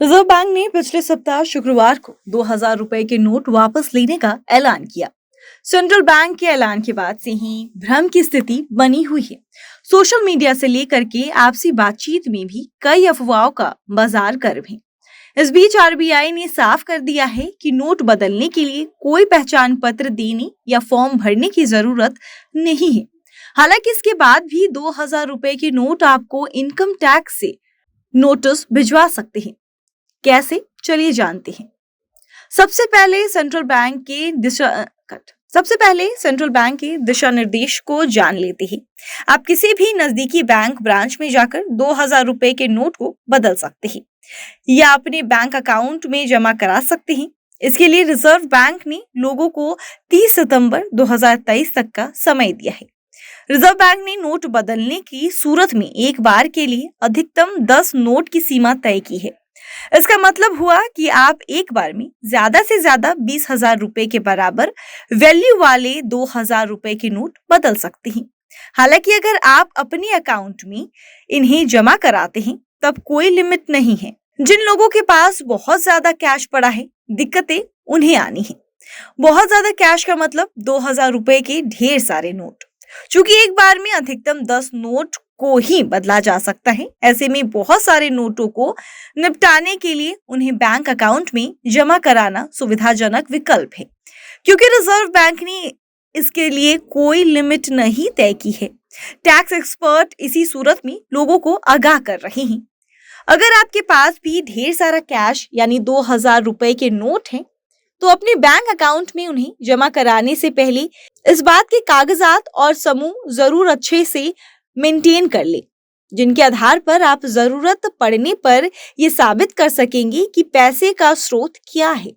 Reserve bank ने पिछले सप्ताह शुक्रवार को 2000 रुपए के नोट वापस लेने का ऐलान किया। सेंट्रल बैंक के ऐलान के बाद से ही भ्रम की स्थिति बनी हुई है। सोशल मीडिया से लेकर के आपसी बातचीत में भी कई अफवाहों का बाजार गर्म है। इस बीच आरबीआई ने साफ कर दिया है कि नोट बदलने के लिए कोई पहचान पत्र देने या फॉर्म भरने की जरूरत नहीं है। हालांकि इसके बाद भी 2000 रुपए के नोट आपको इनकम टैक्स से नोटिस भिजवा सकते हैं। कैसे, चलिए जानते हैं। सबसे पहले सेंट्रल बैंक के दिशा निर्देश को जान लेते हैं। आप किसी भी नजदीकी बैंक ब्रांच में जाकर 2000 रुपए के नोट को बदल सकते हैं या अपने बैंक अकाउंट में जमा करा सकते हैं। इसके लिए रिजर्व बैंक ने लोगों को 30 सितंबर 2023 तक का समय दिया है। रिजर्व बैंक ने नोट बदलने की सूरत में एक बार के लिए अधिकतम 10 नोट की सीमा तय की है। इसका मतलब हुआ कि आप एक बार में ज्यादा से ज्यादा 20,000 रुपए के बराबर वैल्यू वाले 2000 रुपए के नोट बदल सकते हैं। हालांकि अगर आप अपने अकाउंट में इन्हें जमा कराते हैं तब कोई लिमिट नहीं है। जिन लोगों के पास बहुत ज्यादा कैश पड़ा है, दिक्कतें उन्हें आनी है। बहुत ज्यादा कैश का मतलब 2000 रुपए के ढेर सारे नोट। चूंकि एक बार में अधिकतम 10 नोट को ही बदला जा सकता है, ऐसे में बहुत सारे नोटों को निपटाने के लिए उन्हें बैंक अकाउंट में जमा कराना सुविधाजनक विकल्प है। क्योंकि रिजर्व बैंक ने इसके लिए कोई लिमिट नहीं तय की है, टैक्स एक्सपर्ट इसी सूरत में लोगों को आगाह कर रहे हैं। अगर आपके पास भी ढेर सारा कैश यानी 2000 रुपए के नोट हैं, तो अपने बैंक अकाउंट में उन्हें जमा कराने से पहले इस बात के कागजात और समूह जरूर अच्छे से मेंटेन कर ले, जिनके आधार पर आप जरूरत पड़ने पर ये साबित कर सकेंगे कि पैसे का स्रोत क्या है।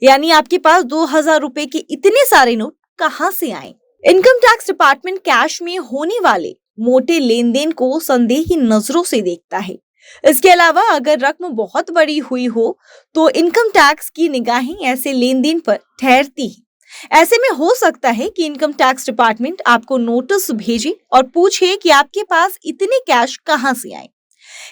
यानी आपके पास 2000 रुपए के इतने सारे नोट कहां से आए। इनकम टैक्स डिपार्टमेंट कैश में होने वाले मोटे लेन देन को संदेही नजरों से देखता है। इसके अलावा अगर रकम बहुत बड़ी हुई हो तो इनकम टैक्स की निगाहें ऐसे लेन देन पर ठहरती है। ऐसे में हो सकता है कि इनकम टैक्स डिपार्टमेंट आपको नोटिस भेजे और पूछे कि आपके पास इतने कैश कहां से आए।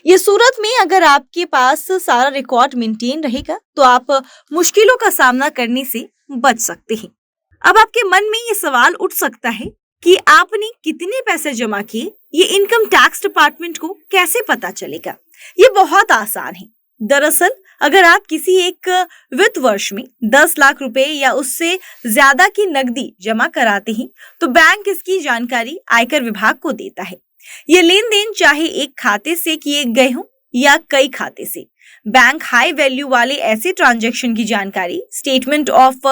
ये सूरत में अगर आपके पास सारा रिकॉर्ड मेंटेन रहेगा तो आप मुश्किलों का सामना करने से बच सकते हैं। अब आपके मन में ये सवाल उठ सकता है कि आपने कितने पैसे जमा किए, ये इनकम टैक्स डिपार्टमेंट को कैसे पता चलेगा। ये बहुत आसान है। दरअसल अगर आप किसी एक वित्त वर्ष में 10 लाख रुपए या उससे ज्यादा की नकदी जमा कराते हैं तो बैंक इसकी जानकारी आयकर विभाग को देता है। ये लेन देन चाहे एक खाते से किए गए हों या कई खाते से, बैंक हाई वैल्यू वाले ऐसे ट्रांजैक्शन की जानकारी स्टेटमेंट ऑफ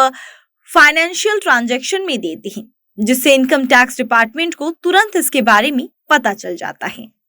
फाइनेंशियल ट्रांजैक्शन में देते हैं, जिससे इनकम टैक्स डिपार्टमेंट को तुरंत इसके बारे में पता चल जाता है।